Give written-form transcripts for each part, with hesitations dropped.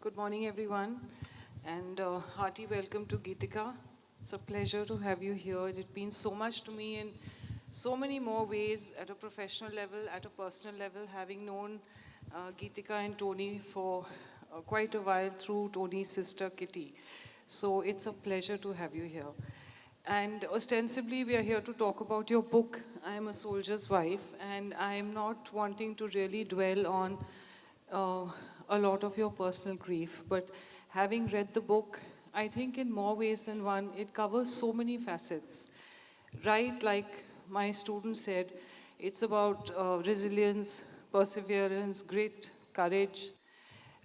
Good morning, everyone, and hearty welcome to Geetika. It's a pleasure to have you here. It means so much to me in so many more ways at a professional level, at a personal level, having known Geetika and Tony for quite a while through Tony's sister Kitty. So it's a pleasure to have you here. And ostensibly, we are here to talk about your book, I Am a Soldier's Wife, and I'm not wanting to really dwell on uh, a lot of your personal grief, but having read the book, I think in more ways than one, it covers so many facets. Right, like my student said, it's about resilience, perseverance, grit, courage,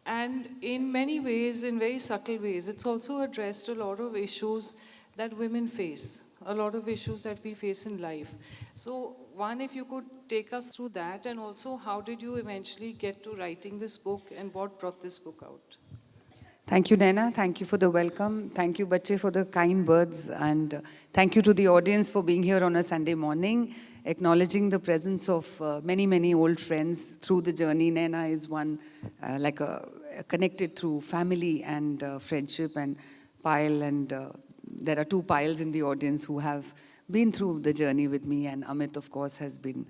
and in many ways, in very subtle ways, it's also addressed a lot of issues that women face, a lot of issues that we face in life. So, one, if you could take us through that, and also how did you eventually get to writing this book and what brought this book out? Thank you, Naina. Thank you for the welcome. Thank you, Bache, for the kind words. And thank you to the audience for being here on a Sunday morning, acknowledging the presence of many, many old friends through the journey. Naina is one, connected through family and friendship, and Payal. And there are two Payals in the audience who have been through the journey with me. And Amit, of course, has been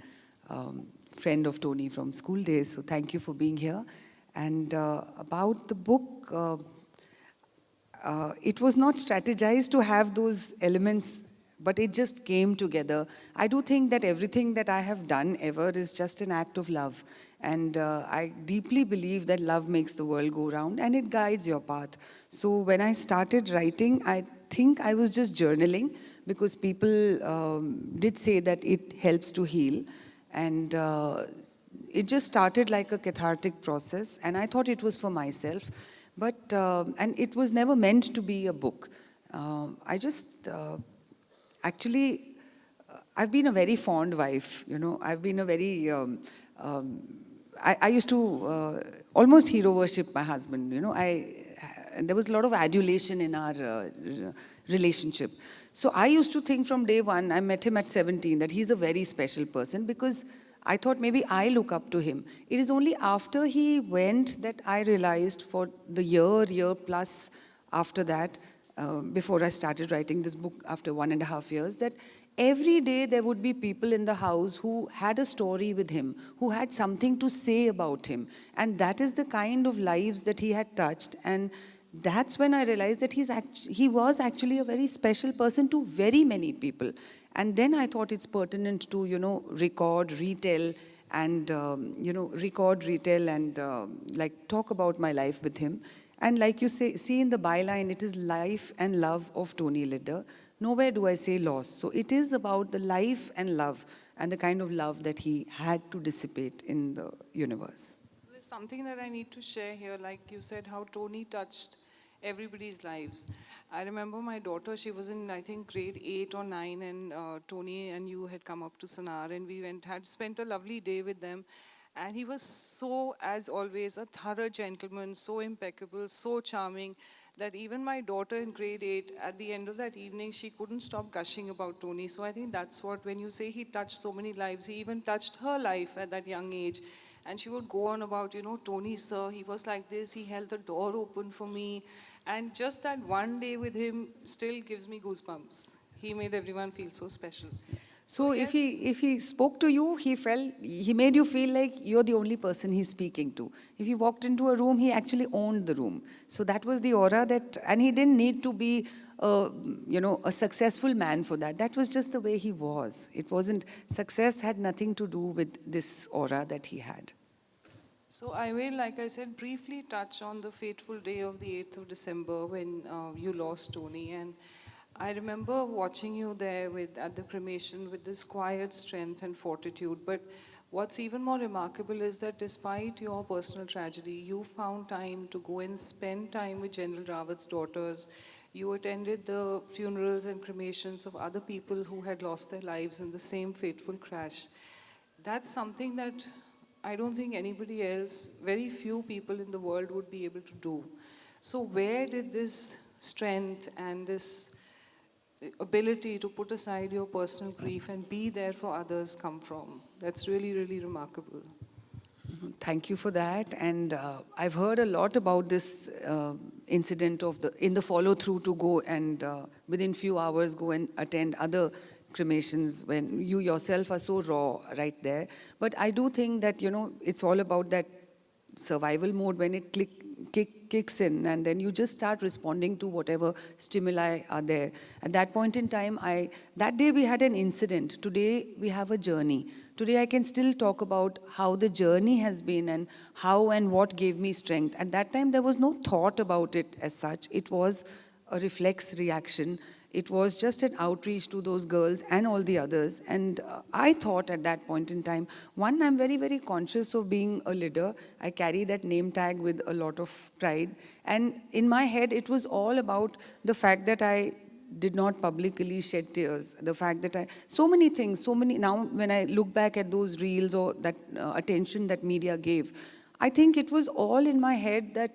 friend of Tony from school days. So thank you for being here. And about the book, it was not strategized to have those elements, but it just came together. I do think that everything that I have done ever is just an act of love. And I deeply believe that love makes the world go round and it guides your path. So when I started writing, I think I was just journaling because people did say that it helps to heal. And it just started like a cathartic process, and I thought it was for myself, but and it was never meant to be a book. I just actually, I've been a very fond wife. I've been a very I used to almost hero worship my husband. And there was a lot of adulation in our relationship. So I used to think from day one, I met him at 17, that he's a very special person because I thought maybe I look up to him. It is only after he went that I realized, for the year plus after that, before I started writing this book after 1.5 years, that every day there would be people in the house who had a story with him, who had something to say about him. And that is the kind of lives that he had touched. And that's when I realized that he was actually a very special person to very many people. And then I thought it's pertinent to, record, retell, and, like talk about my life with him. And like you see in the byline, it is life and love of Tony Lidder. Nowhere do I say loss. So it is about the life and love and the kind of love that he had to dissipate in the universe. So there's something that I need to share here, like you said, how Tony touched everybody's lives. I remember my daughter, she was in, I think, grade 8 or 9, and Tony and you had come up to Sanar, and we had spent a lovely day with them. And he was so, as always, a thorough gentleman, so impeccable, so charming, that even my daughter in grade 8, at the end of that evening, she couldn't stop gushing about Tony. So I think that's what, when you say he touched so many lives, he even touched her life at that young age. And she would go on about, Tony, sir, he was like this, he held the door open for me. And just that one day with him still gives me goosebumps. He made everyone feel so special. So yes, if he spoke to you, he made you feel like you're the only person he's speaking to. If he walked into a room, he actually owned the room. So that was the aura and he didn't need to be, a successful man for that. That was just the way he was. Success had nothing to do with this aura that he had. So I will, like I said, briefly touch on the fateful day of the 8th of December when you lost Tony. And I remember watching you there at the cremation with this quiet strength and fortitude. But what's even more remarkable is that despite your personal tragedy, you found time to go and spend time with General Rawat's daughters. You attended the funerals and cremations of other people who had lost their lives in the same fateful crash. That's something that I don't think anybody else, very few people in the world would be able to do. So where did this strength and this ability to put aside your personal grief and be there for others come from? That's really, really remarkable. Thank you for that. And I've heard a lot about this incident of in the follow through to go and within few hours go and attend other cremations when you yourself are so raw right there. But I do think that, it's all about that survival mode when it kicks in, and then you just start responding to whatever stimuli are there. At that point in time, that day we had an incident. Today we have a journey. Today I can still talk about how the journey has been and how and what gave me strength. At that time there was no thought about it as such. It was a reflex reaction. It was just an outreach to those girls and all the others. And I thought at that point in time, one, I'm very, very conscious of being a leader. I carry that name tag with a lot of pride. And in my head, it was all about the fact that I did not publicly shed tears. The fact that so many things, now when I look back at those reels or that attention that media gave, I think it was all in my head that,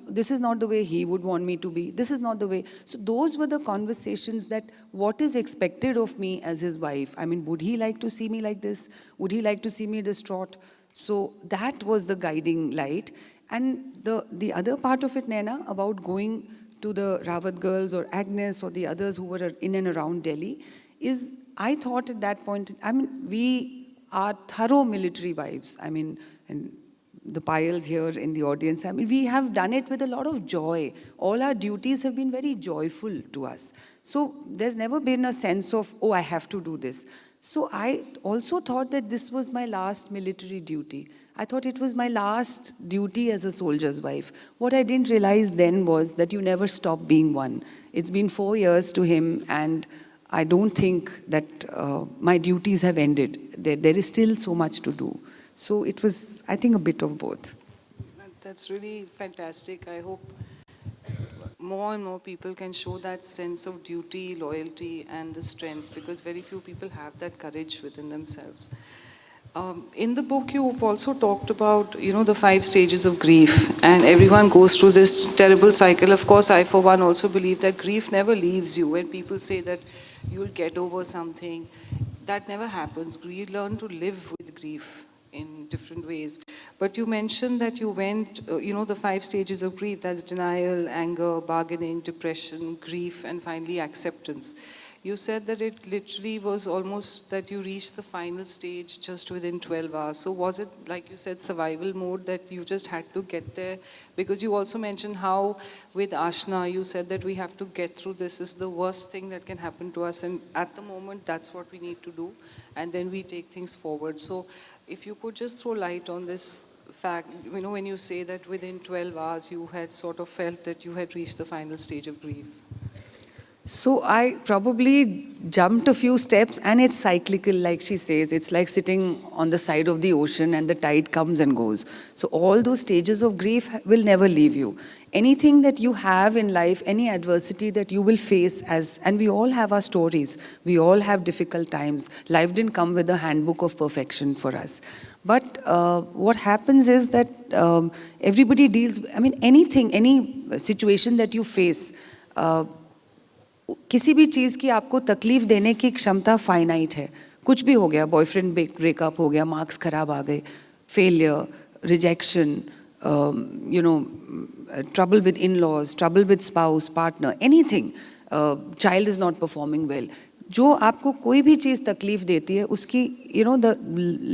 this is not the way he would want me to be. This is not the way. So those were the conversations that what is expected of me as his wife. I mean, would he like to see me like this? Would he like to see me distraught? So that was the guiding light. And the other part of it, Naina, about going to the Rawat girls or Agnes or the others who were in and around Delhi, is I thought at that point, we are thorough military wives. And the Payals here in the audience, we have done it with a lot of joy. All our duties have been very joyful to us. So there's never been a sense of, oh, I have to do this. So I also thought that this was my last military duty. I thought it was my last duty as a soldier's wife. What I didn't realize then was that you never stop being one. It's been 4 years to him, and I don't think that my duties have ended. There is still so much to do. So it was, I think, a bit of both. That's really fantastic. I hope more and more people can show that sense of duty, loyalty, and the strength, because very few people have that courage within themselves. In the book, you've also talked about, the 5 stages of grief, and everyone goes through this terrible cycle. Of course, I, for one, also believe that grief never leaves you. When people say that you'll get over something, that never happens. We learn to live with grief in different ways. But you mentioned that you went, the 5 stages of grief, that's denial, anger, bargaining, depression, grief, and finally acceptance. You said that it literally was almost that you reached the final stage just within 12 hours. So was it, like you said, survival mode, that you just had to get there? Because you also mentioned how with Ashna, you said that we have to get through this. Is the worst thing that can happen to us. And at the moment, that's what we need to do. And then we take things forward. So if you could just throw light on this fact, when you say that within 12 hours, you had sort of felt that you had reached the final stage of grief. So I probably jumped a few steps, and it's cyclical, like she says. It's like sitting on the side of the ocean and the tide comes and goes. So all those stages of grief will never leave you. Anything that you have in life, any adversity that you will face and we all have our stories. We all have difficult times. Life didn't come with a handbook of perfection for us. But what happens is that everybody deals, any situation that you face, किसी भी चीज़ की आपको तकलीफ देने की क्षमता finite है. कुछ भी हो गया, बॉयफ्रेंड ब्रेकअप हो गया, मार्क्स खराब आ गए, failure, rejection, trouble with in-laws, trouble with spouse, partner, anything, child is not performing well. जो आपको कोई भी चीज़ तकलीफ देती है, उसकी, the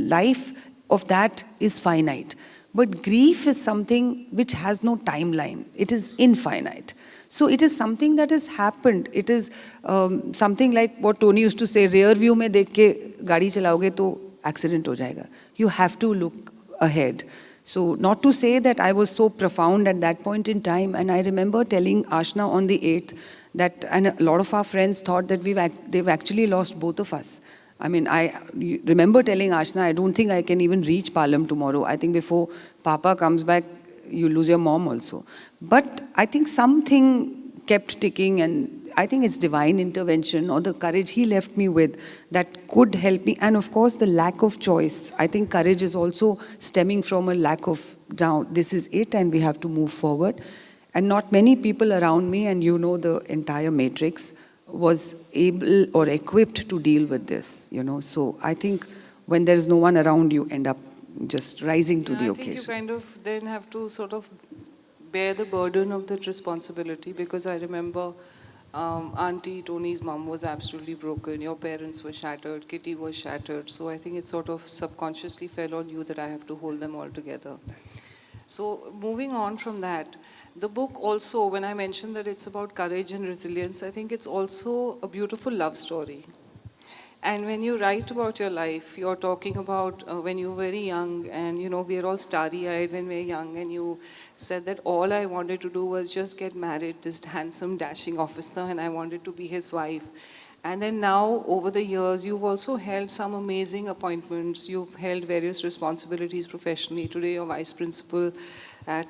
life of that is finite. But grief is something which has no timeline. It is infinite. So it is something that has happened. It is something like what Tony used to say, rear view में देख के गाड़ी चलाओगे तो accident हो जाएगा. You have to look ahead. So not to say that I was so profound at that point in time, and I remember telling Ashna on the 8th that, and a lot of our friends thought that they've actually lost both of us. I remember telling Ashna, I don't think I can even reach Palam tomorrow. I think before Papa comes back, you lose your mom also. But I think something kept ticking, and I think it's divine intervention or the courage he left me with that could help me. And of course, the lack of choice. I think courage is also stemming from a lack of, now this is it and we have to move forward. And not many people around me, and the entire matrix, was able or equipped to deal with this, So I think when there is no one around, you end up just rising to Yeah, the I think you occasion. kind of then have to sort of bear the burden of that responsibility, because I remember Auntie Tony's mom was absolutely broken. Your parents were shattered. Kitty was shattered. So I think it sort of subconsciously fell on you that I have to hold them all together. So moving on from that, the book also, when I mentioned that it's about courage and resilience, I think it's also a beautiful love story. And when you write about your life, you're talking about when you were very young, and we're all starry-eyed when we're young, and you said that all I wanted to do was just get married, this handsome, dashing officer, and I wanted to be his wife. And then now, over the years, you've also held some amazing appointments. You've held various responsibilities professionally. Today, you're vice principal at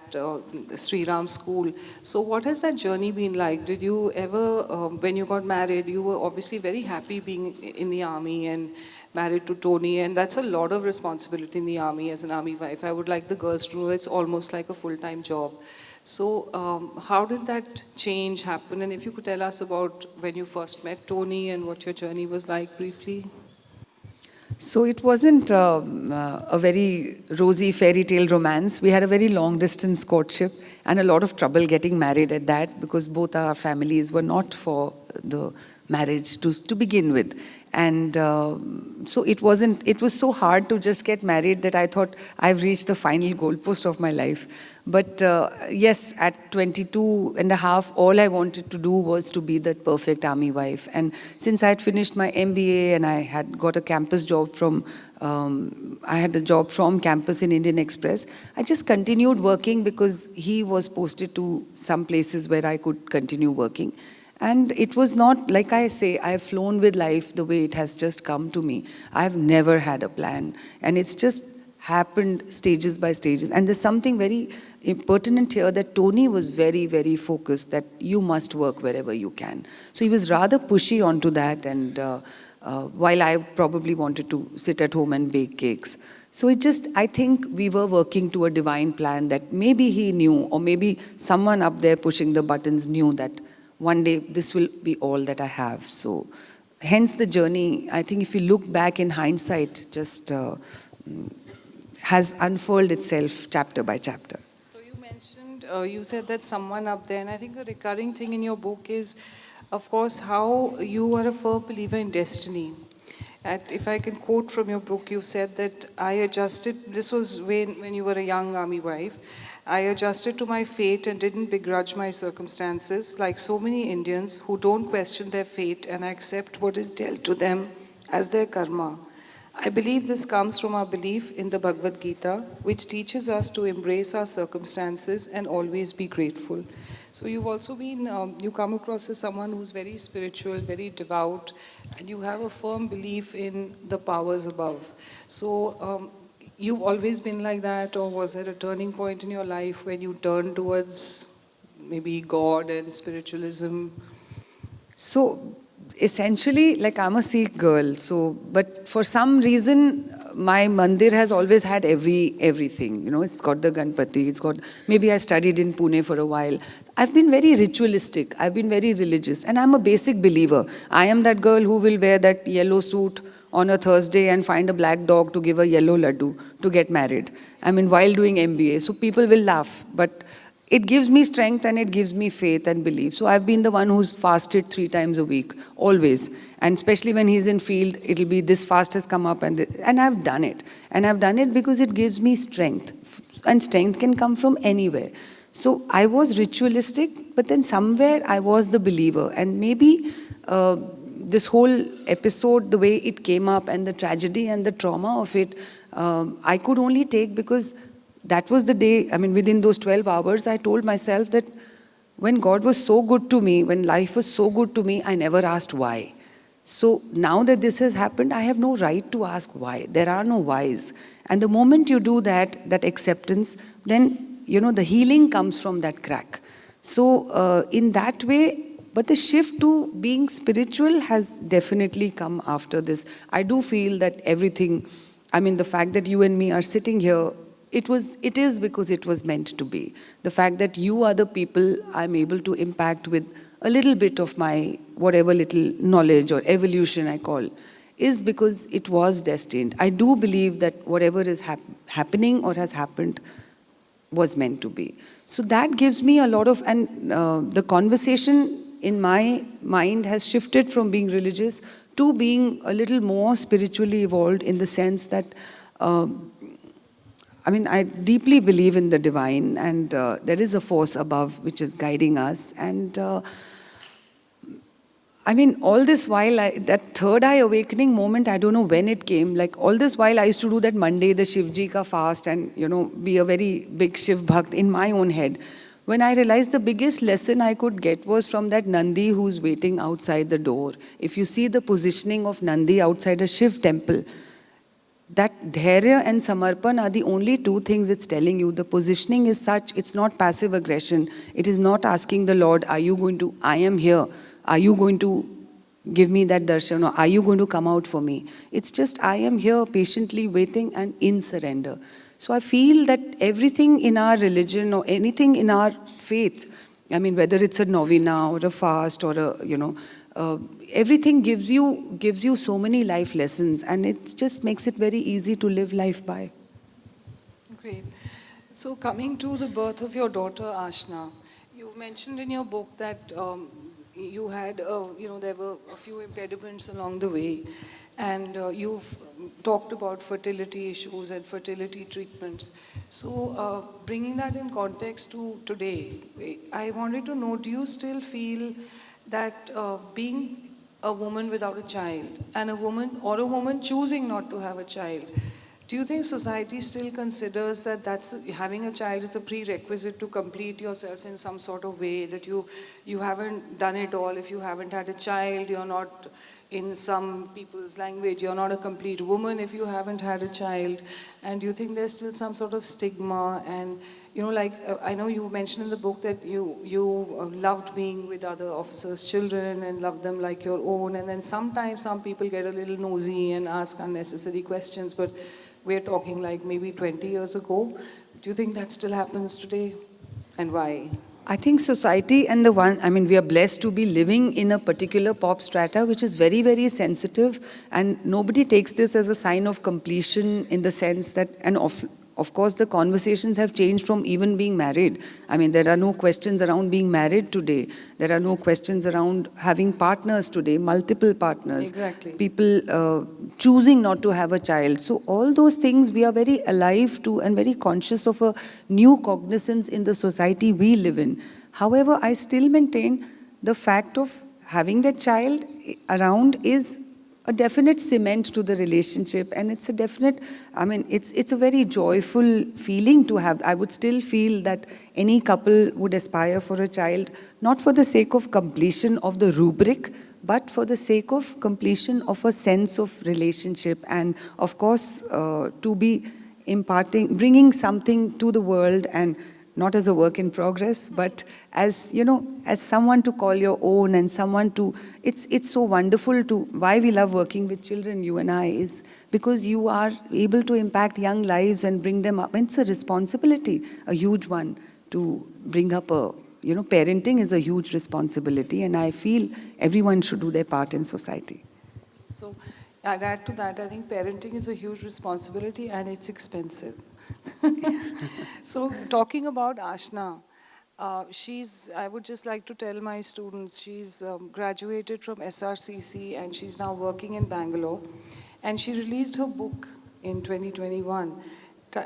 Sri Ram School. So what has that journey been like? Did you ever, when you got married, you were obviously very happy being in the army and married to Tony, and that's a lot of responsibility in the army as an army wife. I would like the girls to know it's almost like a full-time job. So how did that change happen? And if you could tell us about when you first met Tony and what your journey was like briefly. So it wasn't a very rosy fairy tale romance. We had a very long distance courtship and a lot of trouble getting married at that, because both our families were not for the marriage to begin with. And so it was so hard to just get married that I thought I've reached the final goalpost of my life. But yes, at 22 and a half, all I wanted to do was to be that perfect army wife. And since I had finished my MBA and I had got a campus job I had a job from campus in Indian Express, I just continued working because he was posted to some places where I could continue working. And it was not, like I say, I've flown with life the way it has just come to me. I've never had a plan. And it's just happened stages by stages. And there's something very pertinent here, that Tony was very, very focused that you must work wherever you can. So he was rather pushy onto that, and while I probably wanted to sit at home and bake cakes. So I think we were working to a divine plan that maybe he knew, or maybe someone up there pushing the buttons knew that one day this will be all that I have. So hence the journey, I think if you look back in hindsight, just has unfolded itself chapter by chapter. So you mentioned, you said that someone up there, and I think a recurring thing in your book is, of course, how you are a firm believer in destiny. And if I can quote from your book, you said that I adjusted, this was when you were a young army wife, I adjusted to my fate and didn't begrudge my circumstances, like so many Indians who don't question their fate and accept what is dealt to them as their karma. I believe this comes from our belief in the Bhagavad Gita, which teaches us to embrace our circumstances and always be grateful. So you've also been, you come across as someone who's very spiritual, very devout, and you have a firm belief in the powers above. So you've always been like that, or was there a turning point in your life when you turned towards maybe God and spiritualism? So essentially, like, I'm a Sikh girl, but for some reason, my mandir has always had everything. It's got the Ganpati, maybe I studied in Pune for a while. I've been very ritualistic, I've been very religious, and I'm a basic believer. I am that girl who will wear that yellow suit on a Thursday and find a black dog to give a yellow laddu to get married. I mean, while doing MBA. So people will laugh, but it gives me strength and it gives me faith and belief. So I've been the one who's fasted 3 times a week, always. And especially when he's in field, it'll be this fast has come up, and I've done it. And I've done it because it gives me strength. And strength can come from anywhere. So I was ritualistic, but then somewhere I was the believer. And maybe this whole episode, the way it came up and the tragedy and the trauma of it, I could only take because that was the day, I mean, within those 12 hours, I told myself that when God was so good to me, when life was so good to me, I never asked why. So now that this has happened, I have no right to ask why. There are no whys. And the moment you do that acceptance, then, the healing comes from that crack. So in that way, but the shift to being spiritual has definitely come after this. I do feel that everything, I mean, the fact that you and me are sitting here, it is because it was meant to be. The fact that you are the people I'm able to impact with a little bit of my whatever little knowledge or evolution I call, is because it was destined. I do believe that whatever is happening or has happened was meant to be. So that gives me a lot of, and the conversation in my mind has shifted from being religious to being a little more spiritually evolved, in the sense that, I mean, I deeply believe in the divine, and there is a force above which is guiding us. And I mean, all this while, that third eye awakening moment, I don't know when it came. Like, all this while, I used to do that Monday, the Shivji ka fast, and, you know, be a very big Shiv Bhakt in my own head. When I realized the biggest lesson I could get was from that Nandi who's waiting outside the door. If you see the positioning of Nandi outside a Shiv temple, that dhairya and samarpan are the only two things it's telling you. The positioning is such, it's not passive aggression. It is not asking the Lord, are you going to, I am here. Are you going to give me that darshan, or are you going to come out for me? It's just, I am here patiently waiting and in surrender. So I feel that everything in our religion or anything in our faith, I mean, whether it's a novena or a fast or a, you know, everything gives you so many life lessons, and it just makes it very easy to live life by. Great. So coming to the birth of your daughter, Ashna, you've mentioned in your book that you had, you know, there were a few impediments along the way, and you've talked about fertility issues and fertility treatments. So bringing that in context to today, I wanted to know, do you still feel that being a woman without a child, and a woman choosing not to have a child, do you think society still considers that having a child is a prerequisite to complete yourself in some sort of way, that you haven't done it all if you haven't had a child, you're not, in some people's language, you're not a complete woman if you haven't had a child? And do you think there's still some sort of stigma? And, you know, like, I know you mentioned in the book that you loved being with other officers' children and loved them like your own, and then sometimes some people get a little nosy and ask unnecessary questions, but we're talking like maybe 20 years ago. Do you think that still happens today? And why? I think society and we are blessed to be living in a particular pop strata which is very, very sensitive, and nobody takes this as a sign of completion, in the sense that, and of course the conversations have changed from even being married. I mean, there are no questions around being married today. There are no questions around having partners today, multiple partners. Exactly. People choosing not to have a child. So all those things we are very alive to and very conscious of a new cognizance in the society we live in. However, I still maintain the fact of having that child around is a definite cement to the relationship, and it's a definite, I mean, it's a very joyful feeling to have. I would still feel that any couple would aspire for a child, not for the sake of completion of the rubric, but for the sake of completion of a sense of relationship, and of course, to be bringing something to the world, and not as a work in progress, but as, you know, as someone to call your own, and someone to, it's so wonderful to, why we love working with children, you and I, is because you are able to impact young lives and bring them up. And it's a responsibility, a huge one, to bring up you know, parenting is a huge responsibility, and I feel everyone should do their part in society. So I'd add to that, I think parenting is a huge responsibility and it's expensive. So talking about Ashna, I would just like to tell my students, she's graduated from SRCC and she's now working in Bangalore. And she released her book in 2021,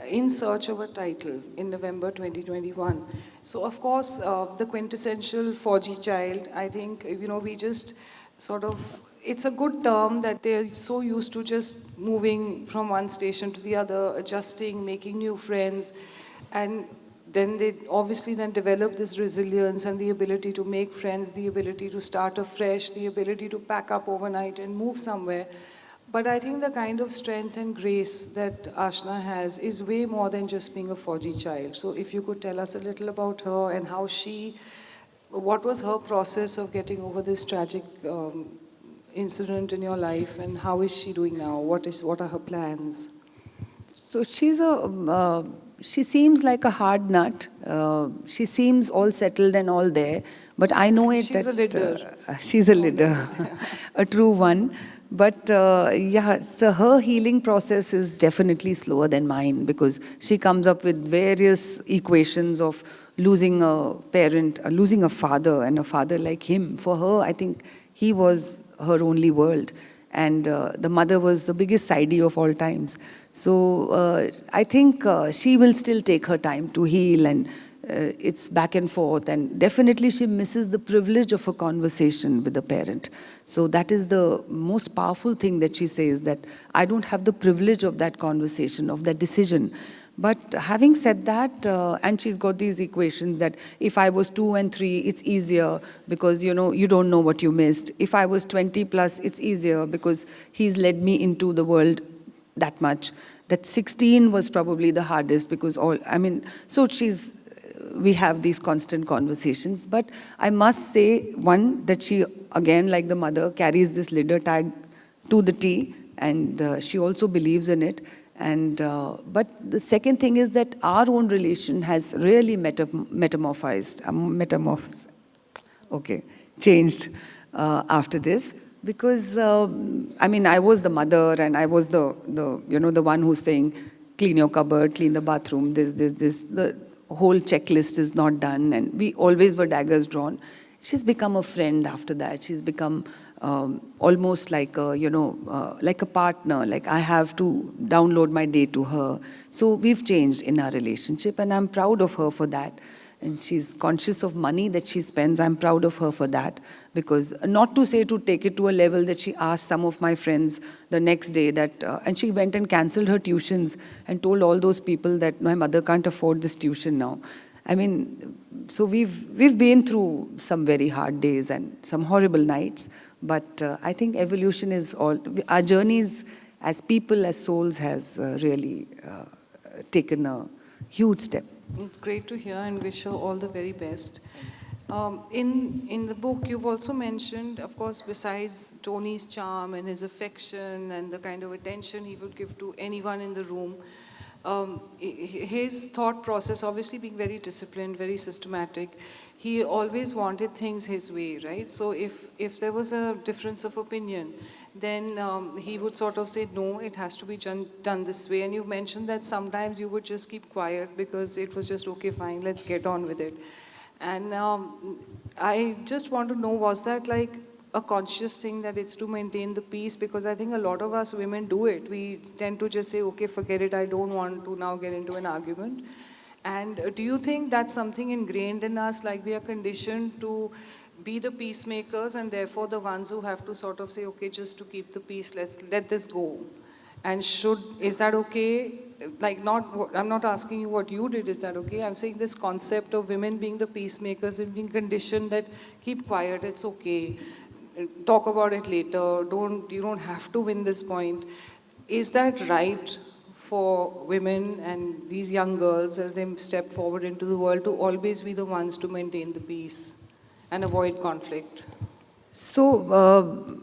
In Search of a Title, in November 2021. So of course, the quintessential 4G child, I think, you know, we just sort of, it's a good term that they're so used to just moving from one station to the other, adjusting, making new friends, and then they obviously then develop this resilience and the ability to make friends, the ability to start afresh, the ability to pack up overnight and move somewhere. But I think the kind of strength and grace that Ashna has is way more than just being a 4G child. So if you could tell us a little about her and how what was her process of getting over this tragic incident in your life, and how is she doing now? What are her plans? So she seems like a hard nut. She seems all settled and all there, but I know She's a leader. She's a leader, a true one. But yeah, so her healing process is definitely slower than mine because she comes up with various equations of losing a parent, losing a father, and a father like him. For her, I think he was her only world. And the mother was the biggest sidey of all times. So I think she will still take her time to heal, and it's back and forth. And definitely she misses the privilege of a conversation with a parent. So that is the most powerful thing that she says, that I don't have the privilege of that conversation, of that decision. But having said that, and she's got these equations that if I was 2 and 3, it's easier because, you know, you don't know what you missed. If I was 20 plus, it's easier because he's led me into the world that much. That 16 was probably the hardest because so we have these constant conversations. But I must say, one, that she, again, like the mother, carries this leader tag to the T, and she also believes in it. And but the second thing is that our own relation has really changed after this. Because I was the mother, and I was the one who's saying, clean your cupboard, clean the bathroom, the whole checklist is not done, and we always were daggers drawn. She's become a friend after that. She's become almost like like a partner. Like I have to download my day to her. So we've changed in our relationship, and I'm proud of her for that. And she's conscious of money that she spends. I'm proud of her for that. Because not to say to take it to a level that she asked some of my friends the next day that, and she went and cancelled her tuitions and told all those people that my mother can't afford this tuition now. So we've been through some very hard days and some horrible nights. But I think evolution is all, our journeys as people, as souls has really taken a huge step. It's great to hear, and wish her all the very best. In the book, you've also mentioned, of course, besides Tony's charm and his affection and the kind of attention he would give to anyone in the room, his thought process, obviously being very disciplined, very systematic, he always wanted things his way, right? So if there was a difference of opinion, then he would sort of say, no, it has to be done this way. And you mentioned that sometimes you would just keep quiet because it was just, okay, fine, let's get on with it. And I just want to know, was that like a conscious thing that it's to maintain the peace? Because I think a lot of us women do it. We tend to just say, okay, forget it, I don't want to now get into an argument. And do you think that's something ingrained in us, like we are conditioned to be the peacemakers and therefore the ones who have to sort of say, okay, just to keep the peace, let's let this go? And is that okay? Like I'm not asking you what you did, is that okay? I'm saying this concept of women being the peacemakers and being conditioned that keep quiet, it's okay, talk about it later, you don't have to win this point. Is that right for women and these young girls as they step forward into the world to always be the ones to maintain the peace and avoid conflict? So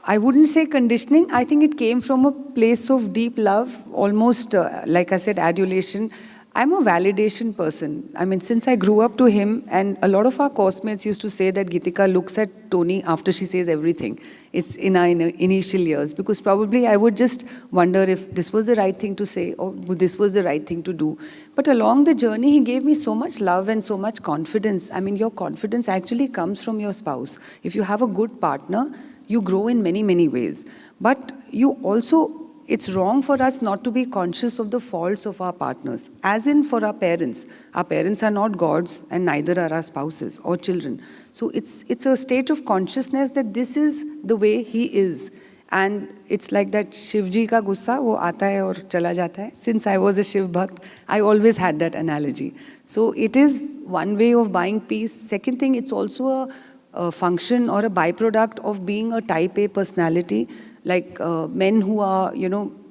I wouldn't say conditioning. I think it came from a place of deep love, almost like I said, adulation. I'm a validation person. Since I grew up to him, and a lot of our coursemates used to say that Geetika looks at Tony after she says everything. It's in our initial years, because probably I would just wonder if this was the right thing to say or this was the right thing to do. But along the journey, he gave me so much love and so much confidence. Your confidence actually comes from your spouse. If you have a good partner, you grow in many, many ways. But you also, it's wrong for us not to be conscious of the faults of our partners. As in for our parents. Our parents are not gods, and neither are our spouses or children. So it's a state of consciousness that this is the way he is. And it's like that Shivji ka gussa, wo aata hai aur chala jata hai. Since I was a Shiv Bhakt, I always had that analogy. So it is one way of buying peace. Second thing, it's also a function or a byproduct of being a type A personality. Like men who are,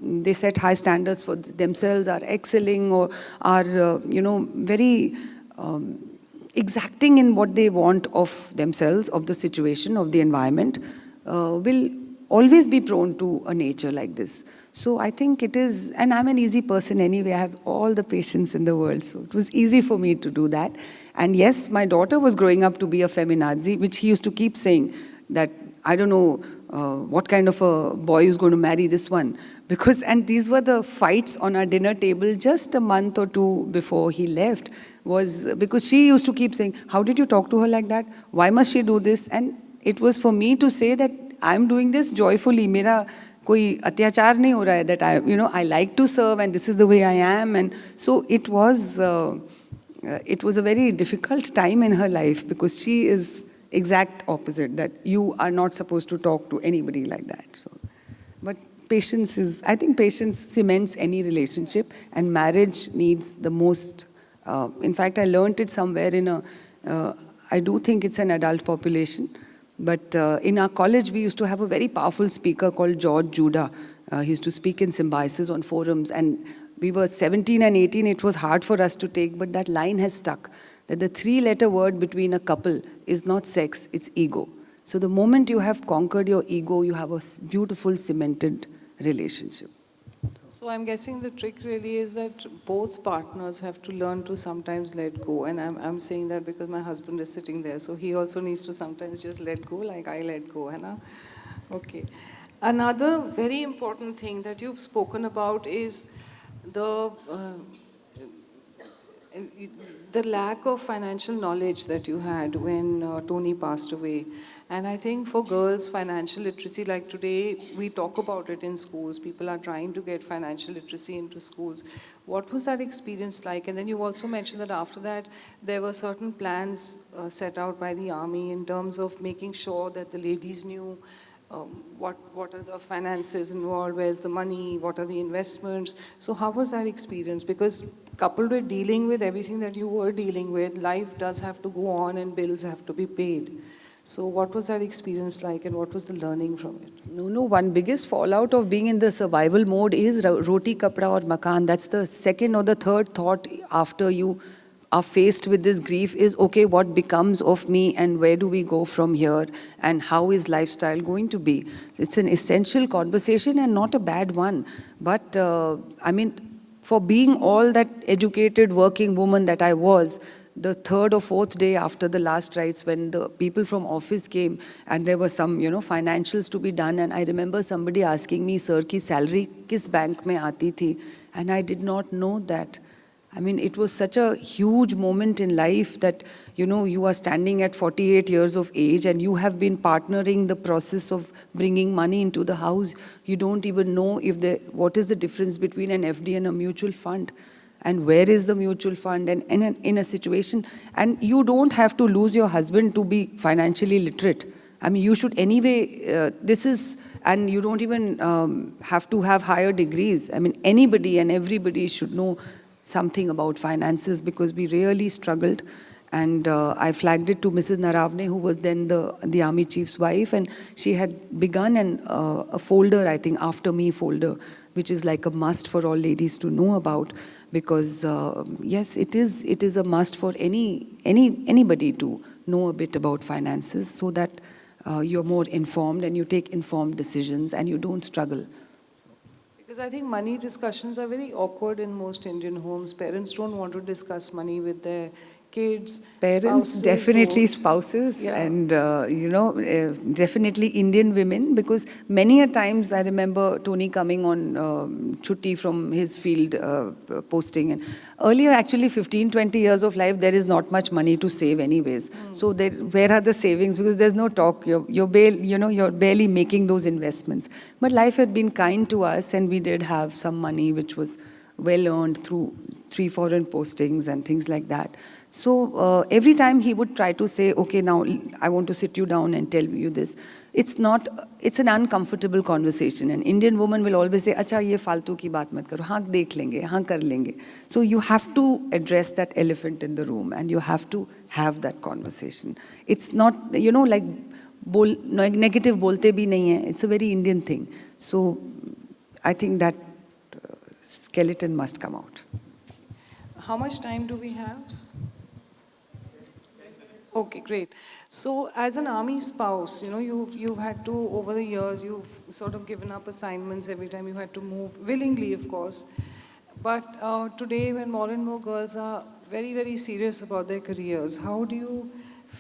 they set high standards for themselves, are excelling or are, very exacting in what they want of themselves, of the situation, of the environment, will always be prone to a nature like this. So I think it is, and I'm an easy person anyway, I have all the patience in the world, so it was easy for me to do that. And yes, my daughter was growing up to be a feminazi, which he used to keep saying that, I don't know, what kind of a boy is going to marry this one? Because, and these were the fights on our dinner table just a month or two before he left, was because she used to keep saying, how did you talk to her like that? Why must she do this? And it was for me to say that I'm doing this joyfully. Mera koi atyachar nahi ho raha hai, that I like to serve and this is the way I am. And so it was a very difficult time in her life because she is exact opposite, that you are not supposed to talk to anybody like that. So, but patience is, I think patience cements any relationship, and marriage needs the most. In fact, I learned it somewhere I do think it's an adult population, but in our college we used to have a very powerful speaker called George Judah. He used to speak in symbiosis on forums, and we were 17 and 18, it was hard for us to take, but that line has stuck, that the 3-letter word between a couple is not sex, it's ego. So the moment you have conquered your ego, you have a beautiful cemented relationship. So I'm guessing the trick really is that both partners have to learn to sometimes let go. And I'm saying that because my husband is sitting there. So he also needs to sometimes just let go like I let go. Hai na? Okay. Another very important thing that you've spoken about is the lack of financial knowledge that you had when Tony passed away. And I think for girls, financial literacy, like today, we talk about it in schools. People are trying to get financial literacy into schools. What was that experience like? And then you also mentioned that after that, there were certain plans set out by the army in terms of making sure that the ladies knew what are the finances involved, where's the money, what are the investments. So how was that experience? Because coupled with dealing with everything that you were dealing with, life does have to go on and bills have to be paid. So what was that experience like, and what was the learning from it? No, one biggest fallout of being in the survival mode is roti, kapda or makan. That's the second or the third thought after you are faced with this grief is, okay, what becomes of me and where do we go from here and how is lifestyle going to be? It's an essential conversation and not a bad one. But I mean, for being all that educated working woman that I was, the third or fourth day after the last rites, when the people from office came and there were some, financials to be done, and I remember somebody asking me, sir, ki salary kis bank mein aati thi? And I did not know that. I mean, it was such a huge moment in life that, you are standing at 48 years of age and you have been partnering the process of bringing money into the house. You don't even know what is the difference between an FD and a mutual fund, and where is the mutual fund, and in a situation. And you don't have to lose your husband to be financially literate. I mean, you should anyway, and you don't even have to have higher degrees. I mean, anybody and everybody should know something about finances, because we really struggled. And I flagged it to Mrs. Naravne, who was then the army chief's wife, and she had begun a folder, I think, After Me folder, which is like a must for all ladies to know about, because yes, it is a must for anybody to know a bit about finances, so that you're more informed and you take informed decisions and you don't struggle. Because I think money discussions are very awkward in most Indian homes. Parents don't want to discuss money with their kids. Parents, spouses definitely don't. spouses, Yeah. and definitely Indian women, because many a times I remember Tony coming on chutti from his field posting, and earlier actually 15-20 years of life there is not much money to save anyways. So where are the savings? Because there's no talk. You're barely making those investments. But life had been kind to us, and we did have some money which was well earned through 3 foreign postings and things like that. So every time he would try to say, okay, now I want to sit you down and tell you this. It's an uncomfortable conversation. An Indian woman will always say, acha, ye faltu ki baat mat karo. Haan, dekh lenge, haan, kar lenge. So you have to address that elephant in the room, and you have to have that conversation. It's not, like negative bolte bhi nahi hai. It's a very Indian thing. So I think that skeleton must come out. How much time do we have? Okay, great. So as an army spouse, you've had to, over the years, you've sort of given up assignments every time you had to move, willingly, of course. But today, when more and more girls are very, very serious about their careers, how do you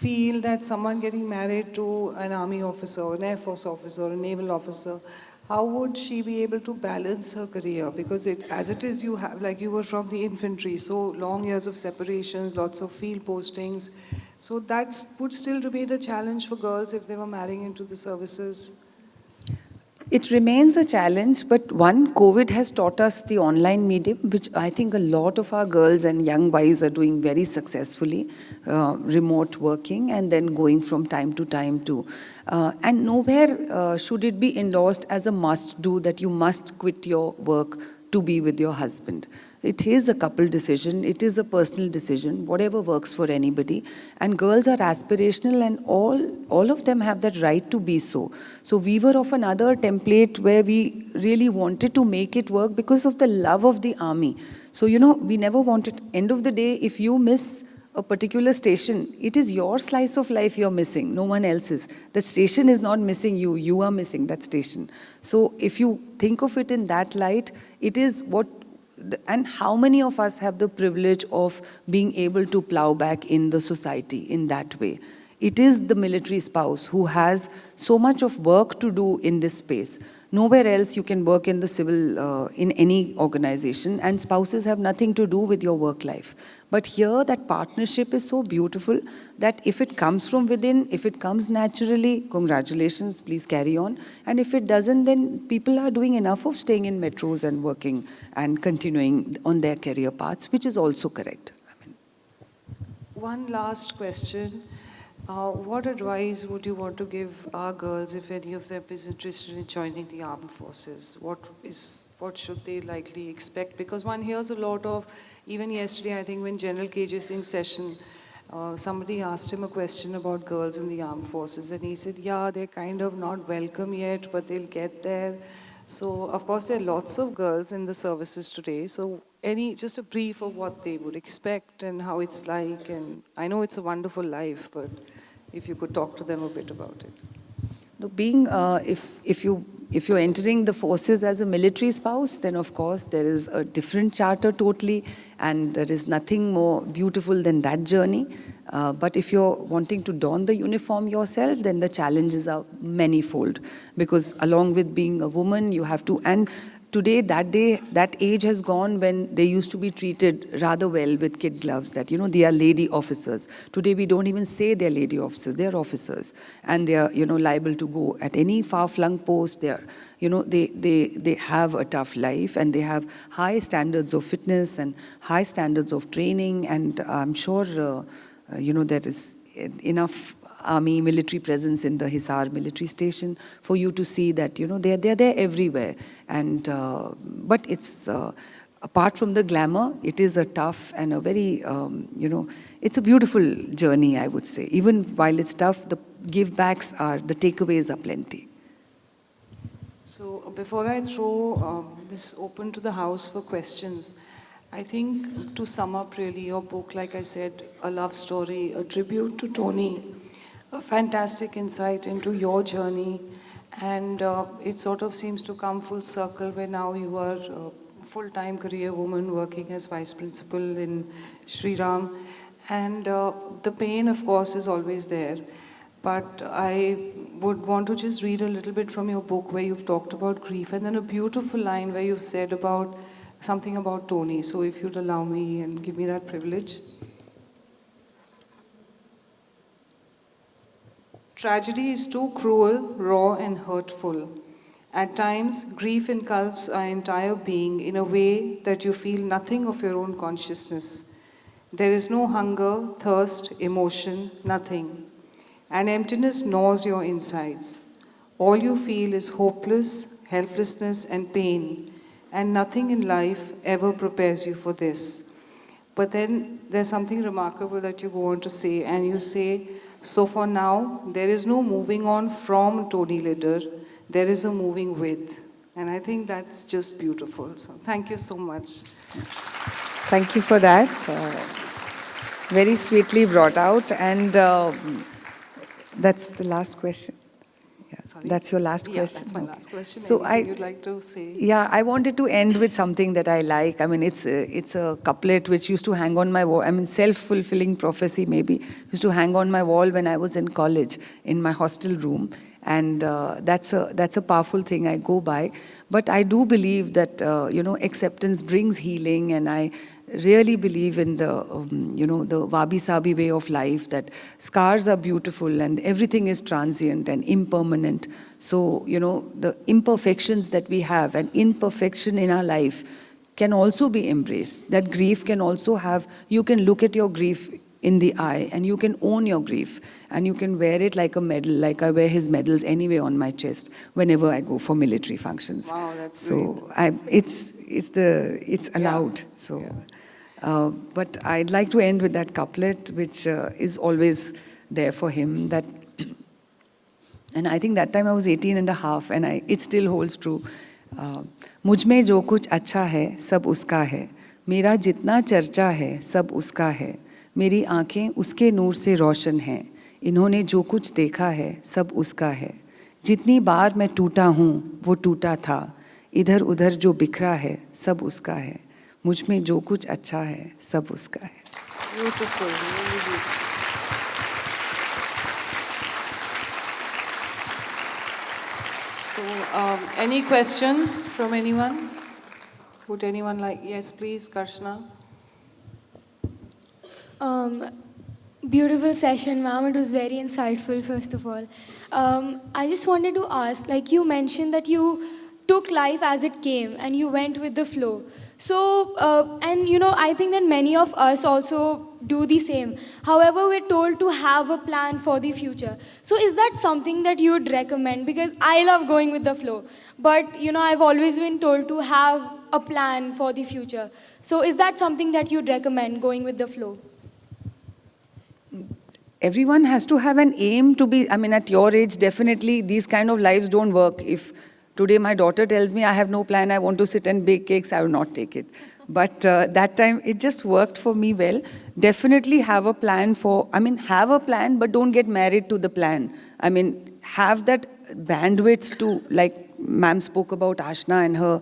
feel that someone getting married to an army officer, or an air force officer, or a naval officer, how would she be able to balance her career? Because as it is, you have, like you were from the infantry, so long years of separations, lots of field postings. So that would still remain a challenge for girls if they were marrying into the services. It remains a challenge, but one, COVID has taught us the online medium, which I think a lot of our girls and young wives are doing very successfully, remote working and then going from time to time to. And nowhere should it be endorsed as a must do that you must quit your work to be with your husband. It is a couple decision, it is a personal decision, whatever works for anybody. And girls are aspirational and all of them have that right to be so. So we were of another template where we really wanted to make it work because of the love of the army. So, we never wanted, end of the day, if you miss a particular station, it is your slice of life you're missing, no one else's. The station is not missing you, you are missing that station. So if you think of it in that light, it is what, and how many of us have the privilege of being able to plow back in the society in that way? It is the military spouse who has so much of work to do in this space. Nowhere else you can work in the civil, in any organization, and spouses have nothing to do with your work life. But here, that partnership is so beautiful that if it comes from within, if it comes naturally, congratulations, please carry on. And if it doesn't, then people are doing enough of staying in metros and working and continuing on their career paths, which is also correct. One last question. What advice would you want to give our girls if any of them is interested in joining the armed forces? What should they likely expect? Because one hears a lot of, even yesterday I think when General KJ Singh's session, somebody asked him a question about girls in the armed forces and he said, yeah, they're kind of not welcome yet, but they'll get there. So of course there are lots of girls in the services today. So just a brief of what they would expect and how it's like, and I know it's a wonderful life, but if you could talk to them a bit about it. Being, if you're entering the forces as a military spouse, then of course there is a different charter totally, and there is nothing more beautiful than that journey. But if you're wanting to don the uniform yourself, then the challenges are manifold, because along with being a woman, you have to, and today, that age has gone when they used to be treated rather well with kid gloves, that, they are lady officers. Today, we don't even say they're lady officers, they're officers. And they are, liable to go at any far-flung post. They are, they have a tough life, and they have high standards of fitness and high standards of training. And I'm sure, there is enough army military presence in the Hisar military station for you to see that, they're there everywhere. And but it's apart from the glamour, it is a tough and a very it's a beautiful journey, I would say. Even while it's tough, the the takeaways are plenty. So before I throw this open to the house for questions, I think to sum up really your book, like I said, a love story, a tribute to Tony, a fantastic insight into your journey, and it sort of seems to come full circle where now you are a full-time career woman working as vice principal in Sri Ram, and the pain, of course, is always there. But I would want to just read a little bit from your book where you've talked about grief, and then a beautiful line where you've said about something about Tony. So if you'd allow me and give me that privilege. Tragedy is too cruel, raw, and hurtful. At times, grief engulfs our entire being in a way that you feel nothing of your own consciousness. There is no hunger, thirst, emotion, nothing. An emptiness gnaws your insides. All you feel is hopeless, helplessness, and pain, and nothing in life ever prepares you for this. But then there's something remarkable that you go on to say, and you say, so for now, there is no moving on from Tony Lidder, there is a moving with. And I think that's just beautiful. So thank you so much. Thank you for that. Very sweetly brought out. And that's the last question. Yeah. Sorry? That's your last Yeah, question? that's my Okay. last question. So Anything you'd like to say? Yeah, I wanted to end with something that I like. I mean, it's a couplet which used to hang on my wall. I mean, self-fulfilling prophecy maybe used to hang on my wall when I was in college in my hostel room, and that's a powerful thing I go by. But I do believe that acceptance brings healing, and I really believe in the the wabi sabi way of life, that scars are beautiful and everything is transient and impermanent. So the imperfections that we have, and imperfection in our life can also be embraced. That grief can also have, you can look at your grief in the eye and you can own your grief, and you can wear it like a medal, like I wear his medals anyway on my chest whenever I go for military functions. Wow, that's so great. it's allowed. So but I'd like to end with that couplet, which is always there for him. That, and I think that time I was 18 and a half, and it still holds true. मुझ में जो कुछ अच्छा है सब उसका है, मेरा जितना चर्चा है सब उसका है, मेरी आंखें उसके नूर से रोशन हैं, इन्होंने जो कुछ देखा है सब उसका है, जितनी बार मैं टूटा हूँ वो टूटा था, इधर उधर जो बिखरा है सब उसका है, मुझ में जो कुछ अच्छा है सब उसका है. Beautiful, really beautiful. So, any questions from anyone? Would anyone like? Yes, please, Karshna. Beautiful session, ma'am. It was very insightful, first of all. I just wanted to ask, like you mentioned that you took life as it came and you went with the flow. So, I think that many of us also do the same. However, we're told to have a plan for the future. So, is that something that you would recommend? Because I love going with the flow. But, I've always been told to have a plan for the future. So, is that something that you'd recommend, going with the flow? Everyone has to have an aim to be, I mean, at your age, definitely these kind of lives don't work. If today my daughter tells me I have no plan, I want to sit and bake cakes, I will not take it. But that time, it just worked for me well. Definitely have a plan have a plan, but don't get married to the plan. I mean, have that bandwidth to, like ma'am spoke about Ashna and her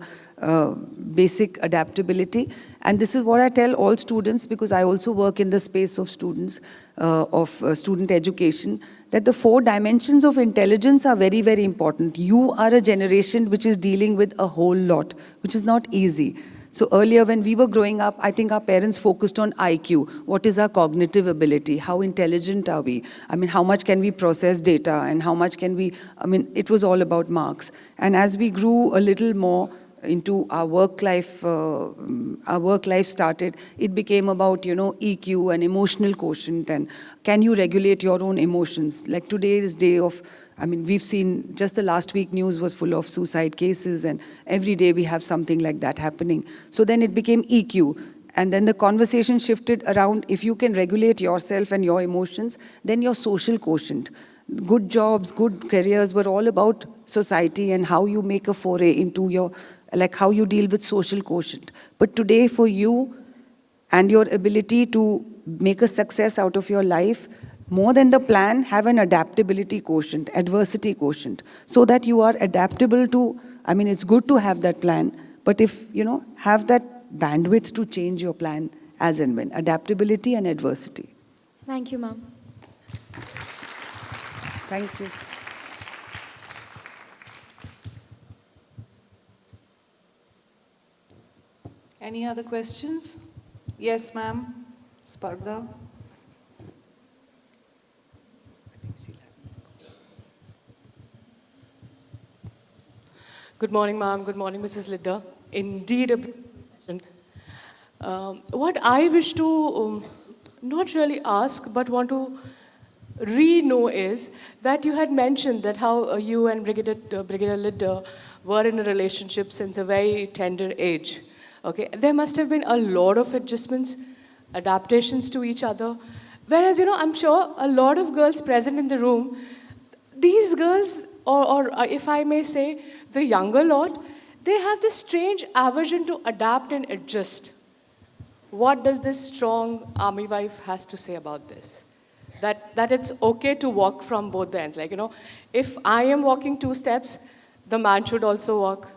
basic adaptability. And this is what I tell all students, because I also work in the space of students, student education, that the 4 dimensions of intelligence are very, very important. You are a generation which is dealing with a whole lot, which is not easy. So earlier when we were growing up, I think our parents focused on IQ. What is our cognitive ability? How intelligent are we? I mean, how much can we process data, and how much can we, it was all about marks. And as we grew a little more into our work life started, it became about, EQ and emotional quotient, and can you regulate your own emotions? Like today's day of, we've seen just the last week news was full of suicide cases, and every day we have something like that happening. So then it became EQ. And then the conversation shifted around, if you can regulate yourself and your emotions, then your social quotient. Good jobs, good careers were all about society and how you make a foray into your, like how you deal with social quotient. But today for you and your ability to make a success out of your life, more than the plan, have an adaptability quotient, adversity quotient, so that you are adaptable to, it's good to have that plan, but if, have that bandwidth to change your plan as and when. Adaptability and adversity. Thank you, ma'am. Thank you. Any other questions? Yes, ma'am. Spardha. Good morning, ma'am. Good morning, Mrs. Lidda. Indeed, a beautiful session. What I wish to not really ask, but want to re-know is that you had mentioned that how you and Brigadier Lidda were in a relationship since a very tender age. Okay, there must have been a lot of adjustments, adaptations to each other. Whereas, I'm sure a lot of girls present in the room, these girls, or if I may say, the younger lot, they have this strange aversion to adapt and adjust. What does this strong army wife has to say about this? that it's okay to walk from both the ends. Like, you know, if I am walking 2 steps, the man should also walk.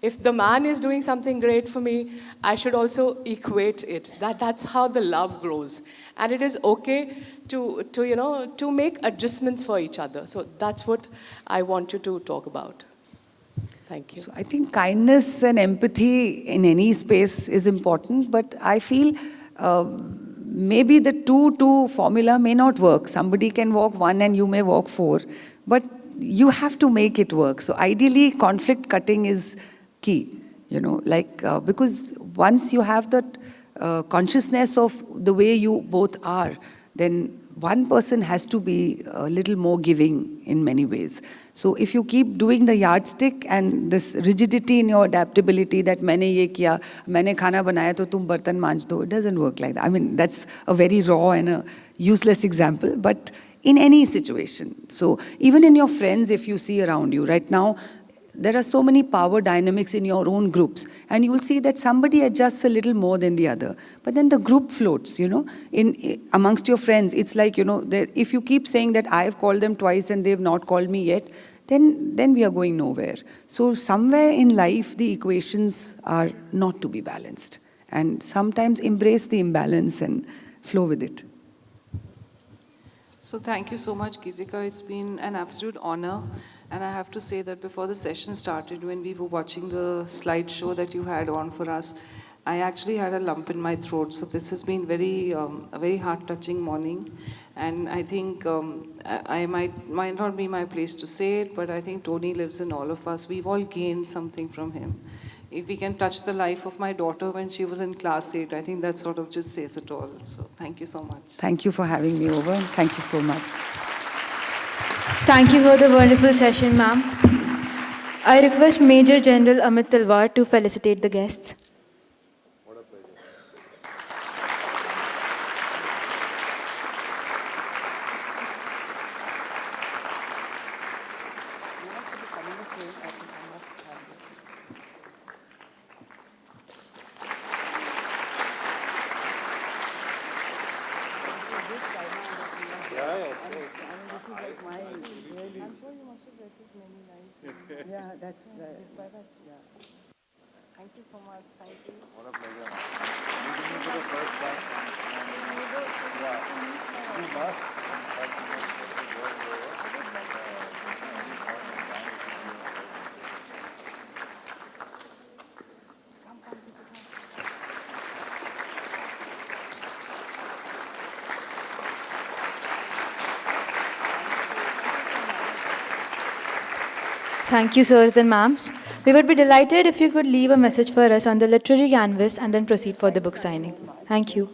If the man is doing something great for me, I should also equate it. That's how the love grows. And it is okay to make adjustments for each other. So that's what I want you to talk about. Thank you. So I think kindness and empathy in any space is important, but I feel maybe the 2-2 formula may not work. Somebody can walk 1 and you may walk 4, but you have to make it work. So ideally, conflict cutting is key, because once you have that consciousness of the way you both are, then one person has to be a little more giving in many ways. So if you keep doing the yardstick and this rigidity in your adaptability that मैंने ये किया, मैंने खाना बनाया तो तुम बर्तन मांज दो, it doesn't work like that. I mean, that's a very raw and a useless example, but in any situation. So even in your friends, if you see around you right now, there are so many power dynamics in your own groups, and you will see that somebody adjusts a little more than the other. But then the group floats, amongst your friends. It's like, if you keep saying that I've called them twice and they've not called me yet, then we are going nowhere. So somewhere in life, the equations are not to be balanced. And sometimes embrace the imbalance and flow with it. So thank you so much, Geetika. It's been an absolute honor. And I have to say that before the session started, when we were watching the slideshow that you had on for us, I actually had a lump in my throat. So this has been a very heart-touching morning. And I think I might not be my place to say it, but I think Tony lives in all of us. We've all gained something from him. If we can touch the life of my daughter when she was in class 8, I think that sort of just says it all. So thank you so much. Thank you for having me over. Thank you so much. Thank you for the wonderful session, ma'am. I request Major General Amit Talwar to felicitate the guests. Yeah, that's the... Thank you so much. Thank you. What a pleasure. Meeting you for the first time. Yeah, you must. Thank you, sirs and ma'ams. We would be delighted if you could leave a message for us on the literary canvas and then proceed for the book signing. Thank you.